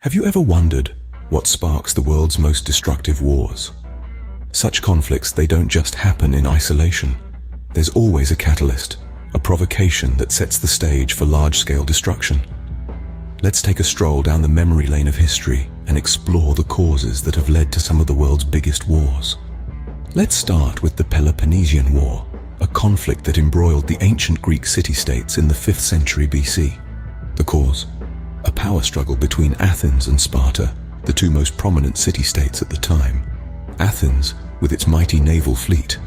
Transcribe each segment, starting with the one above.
Have you ever wondered what sparks the world's most destructive wars? Such conflicts, they don't just happen in isolation. There's always a catalyst, a provocation that sets the stage for large-scale destruction. Let's take a stroll down the memory lane of history and explore the causes that have led to some of the world's biggest wars. Let's start with the Peloponnesian War, a conflict that embroiled the ancient Greek city-states in the 5th century BC. The cause? A power struggle between Athens and Sparta, the two most prominent city-states at the time. Athens, with its mighty naval fleet,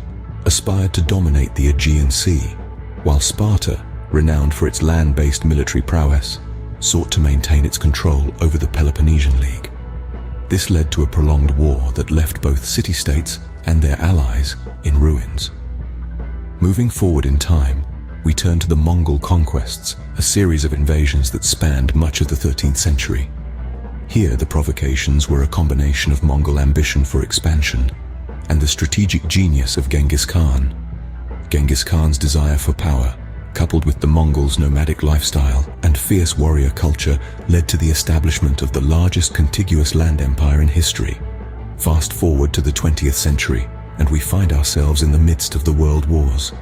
aspired to dominate the Aegean Sea, while Sparta, renowned for its land-based military prowess, sought to maintain its control over the Peloponnesian League. This led to a prolonged war that left both city-states and their allies in ruins. Moving forward in time, we turn to the Mongol conquests, a series of invasions that spanned much of the 13th century. Here, the provocations were a combination of Mongol ambition for expansion and the strategic genius of Genghis Khan. Genghis Khan's desire for power, coupled with the Mongols' nomadic lifestyle and fierce warrior culture, led to the establishment of the largest contiguous land empire in history. Fast forward to the 20th century, and we find ourselves in the midst of the world wars.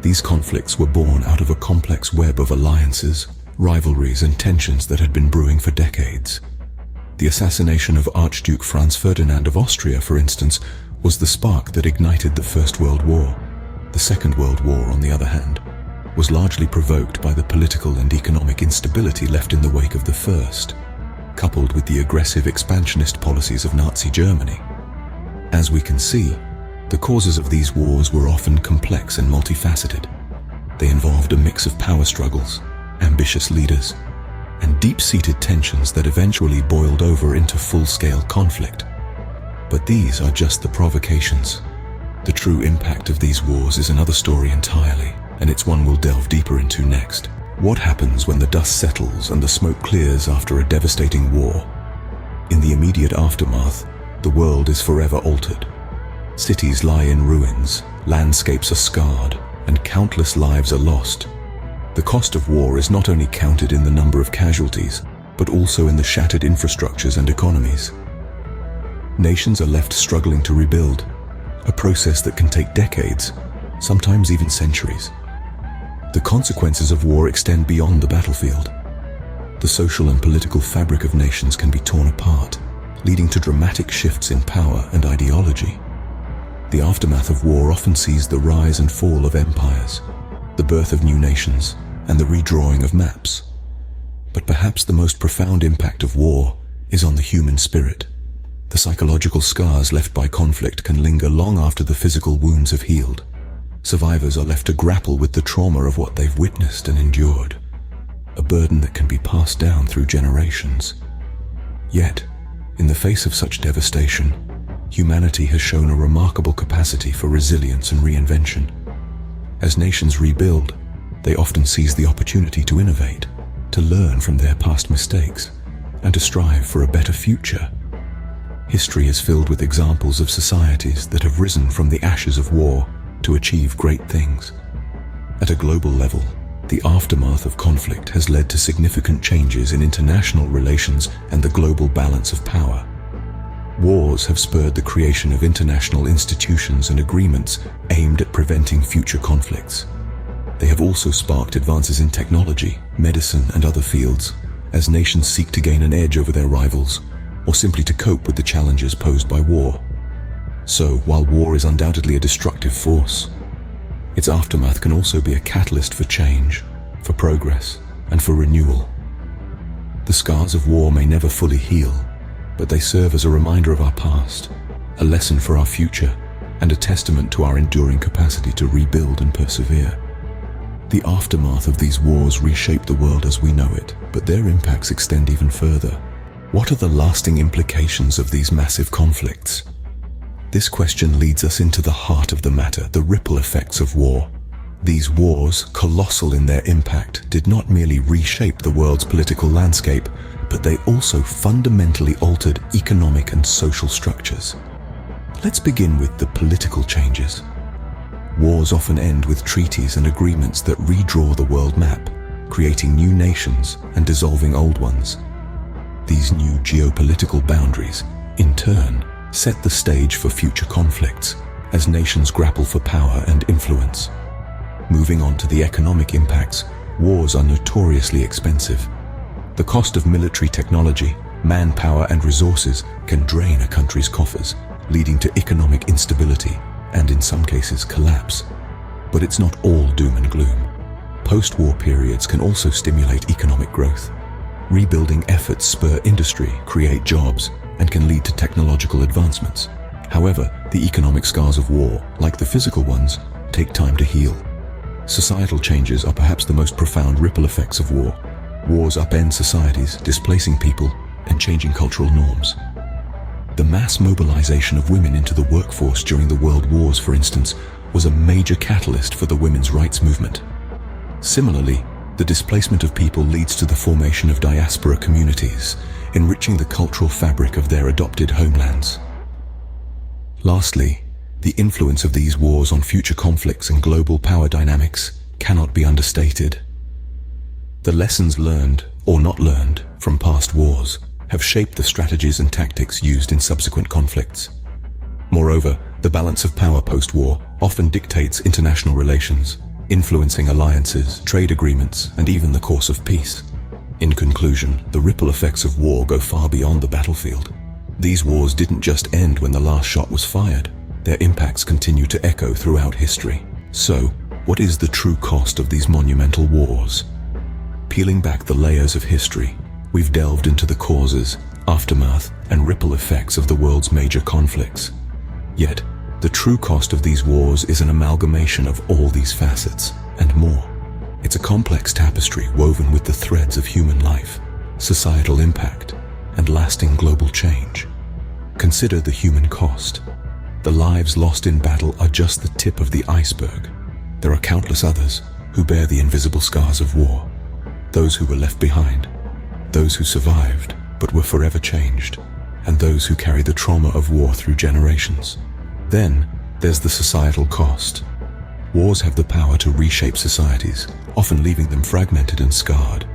These conflicts were born out of a complex web of alliances, rivalries, and tensions that had been brewing for decades. The assassination of Archduke Franz Ferdinand of Austria, for instance, was the spark that ignited the First World War. The Second World War, on the other hand, was largely provoked by the political and economic instability left in the wake of the first, coupled with the aggressive expansionist policies of Nazi Germany. As we can see, the causes of these wars were often complex and multifaceted. They involved a mix of power struggles, ambitious leaders, and deep-seated tensions that eventually boiled over into full-scale conflict. But these are just the provocations. The true impact of these wars is another story entirely, and it's one we'll delve deeper into next. What happens when the dust settles and the smoke clears after a devastating war? In the immediate aftermath, the world is forever altered. Cities lie in ruins, landscapes are scarred, and countless lives are lost. The cost of war is not only counted in the number of casualties, but also in the shattered infrastructures and economies. Nations are left struggling to rebuild, a process that can take decades, sometimes even centuries. The consequences of war extend beyond the battlefield. The social and political fabric of nations can be torn apart, leading to dramatic shifts in power and ideology. The aftermath of war often sees the rise and fall of empires, the birth of new nations, and the redrawing of maps. But perhaps the most profound impact of war is on the human spirit. The psychological scars left by conflict can linger long after the physical wounds have healed. Survivors are left to grapple with the trauma of what they've witnessed and endured, a burden that can be passed down through generations. Yet, in the face of such devastation, humanity has shown a remarkable capacity for resilience and reinvention. As nations rebuild, they often seize the opportunity to innovate, to learn from their past mistakes, and to strive for a better future. History is filled with examples of societies that have risen from the ashes of war to achieve great things. At a global level, the aftermath of conflict has led to significant changes in international relations and the global balance of power. Wars have spurred the creation of international institutions and agreements aimed at preventing future conflicts. They have also sparked advances in technology, medicine, and other fields, as nations seek to gain an edge over their rivals, or simply to cope with the challenges posed by war. So, while war is undoubtedly a destructive force, its aftermath can also be a catalyst for change, for progress, and for renewal. The scars of war may never fully heal, but they serve as a reminder of our past, a lesson for our future, and a testament to our enduring capacity to rebuild and persevere. The aftermath of these wars reshape the world as we know it, but their impacts extend even further. What are the lasting implications of these massive conflicts? This question leads us into the heart of the matter, the ripple effects of war. These wars, colossal in their impact, did not merely reshape the world's political landscape, but they also fundamentally altered economic and social structures. Let's begin with the political changes. Wars often end with treaties and agreements that redraw the world map, creating new nations and dissolving old ones. These new geopolitical boundaries, in turn, set the stage for future conflicts as nations grapple for power and influence. Moving on to the economic impacts, wars are notoriously expensive. The cost of military technology, manpower and resources can drain a country's coffers, leading to economic instability and, in some cases, collapse. But it's not all doom and gloom. Post-war periods can also stimulate economic growth. Rebuilding efforts spur industry, create jobs, and can lead to technological advancements. However, the economic scars of war, like the physical ones, take time to heal. Societal changes are perhaps the most profound ripple effects of war. Wars upend societies, displacing people and changing cultural norms. The mass mobilization of women into the workforce during the World Wars, for instance, was a major catalyst for the women's rights movement. Similarly, the displacement of people leads to the formation of diaspora communities, enriching the cultural fabric of their adopted homelands. Lastly, the influence of these wars on future conflicts and global power dynamics cannot be understated. The lessons learned, or not learned, from past wars have shaped the strategies and tactics used in subsequent conflicts. Moreover, the balance of power post-war often dictates international relations, influencing alliances, trade agreements, and even the course of peace. In conclusion, the ripple effects of war go far beyond the battlefield. These wars didn't just end when the last shot was fired. Their impacts continue to echo throughout history. So, what is the true cost of these monumental wars? Peeling back the layers of history, we've delved into the causes, aftermath, and ripple effects of the world's major conflicts. Yet, the true cost of these wars is an amalgamation of all these facets, and more. It's a complex tapestry woven with the threads of human life, societal impact, and lasting global change. Consider the human cost. The lives lost in battle are just the tip of the iceberg. There are countless others who bear the invisible scars of war. Those who were left behind, those who survived but were forever changed, and those who carry the trauma of war through generations. Then, there's the societal cost. Wars have the power to reshape societies, often leaving them fragmented and scarred.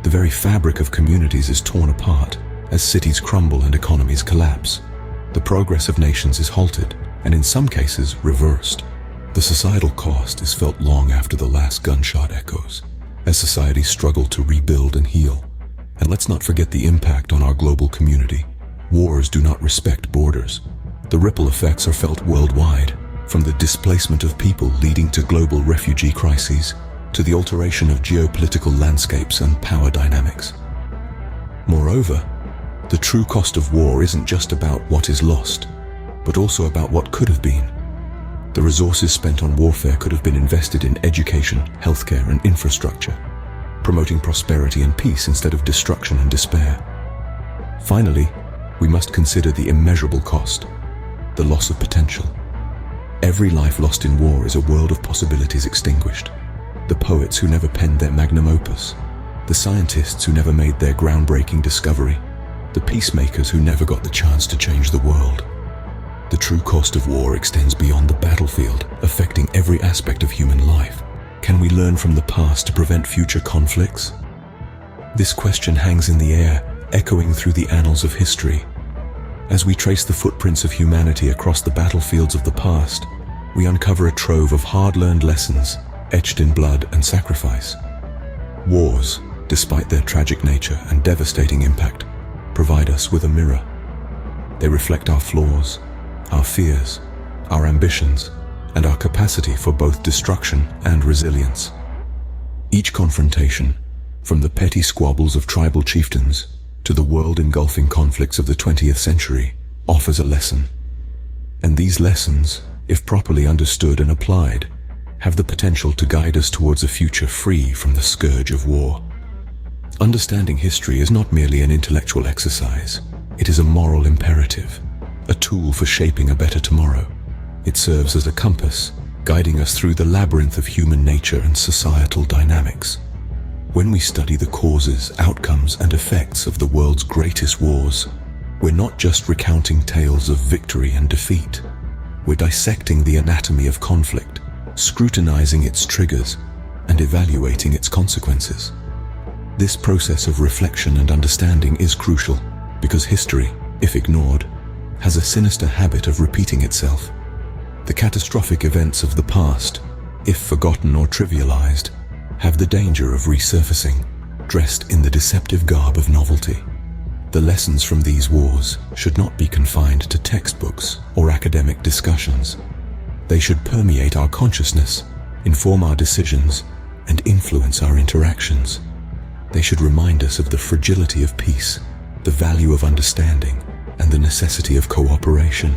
The very fabric of communities is torn apart as cities crumble and economies collapse. The progress of nations is halted, and in some cases, reversed. The societal cost is felt long after the last gunshot echoes, as societies struggle to rebuild and heal. And let's not forget the impact on our global community. Wars do not respect borders. The ripple effects are felt worldwide, from the displacement of people leading to global refugee crises, to the alteration of geopolitical landscapes and power dynamics. Moreover, the true cost of war isn't just about what is lost, but also about what could have been. The resources spent on warfare could have been invested in education, healthcare, and infrastructure, promoting prosperity and peace instead of destruction and despair. Finally, we must consider the immeasurable cost, the loss of potential. Every life lost in war is a world of possibilities extinguished. The poets who never penned their magnum opus, the scientists who never made their groundbreaking discovery, the peacemakers who never got the chance to change the world. The true cost of war extends beyond the battlefield, affecting every aspect of human life. Can we learn from the past to prevent future conflicts? This question hangs in the air, echoing through the annals of history. As we trace the footprints of humanity across the battlefields of the past, we uncover a trove of hard-learned lessons, etched in blood and sacrifice. Wars, despite their tragic nature and devastating impact, provide us with a mirror. They reflect our flaws, our fears, our ambitions, and our capacity for both destruction and resilience. Each confrontation, from the petty squabbles of tribal chieftains to the world-engulfing conflicts of the 20th century, offers a lesson. And these lessons, if properly understood and applied, have the potential to guide us towards a future free from the scourge of war. Understanding history is not merely an intellectual exercise. It is a moral imperative, a tool for shaping a better tomorrow. It serves as a compass, guiding us through the labyrinth of human nature and societal dynamics. When we study the causes, outcomes, and effects of the world's greatest wars, we're not just recounting tales of victory and defeat. We're dissecting the anatomy of conflict, scrutinizing its triggers, and evaluating its consequences. This process of reflection and understanding is crucial because history, if ignored, has a sinister habit of repeating itself. The catastrophic events of the past, if forgotten or trivialized, have the danger of resurfacing, dressed in the deceptive garb of novelty. The lessons from these wars should not be confined to textbooks or academic discussions. They should permeate our consciousness, inform our decisions, and influence our interactions. They should remind us of the fragility of peace, the value of understanding, and the necessity of cooperation.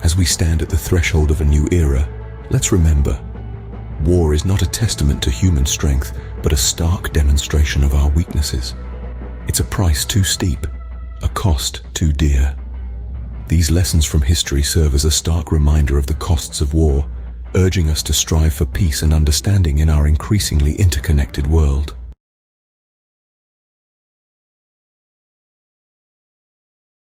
As we stand at the threshold of a new era, let's remember, war is not a testament to human strength, but a stark demonstration of our weaknesses. It's a price too steep, a cost too dear. These lessons from history serve as a stark reminder of the costs of war, urging us to strive for peace and understanding in our increasingly interconnected world.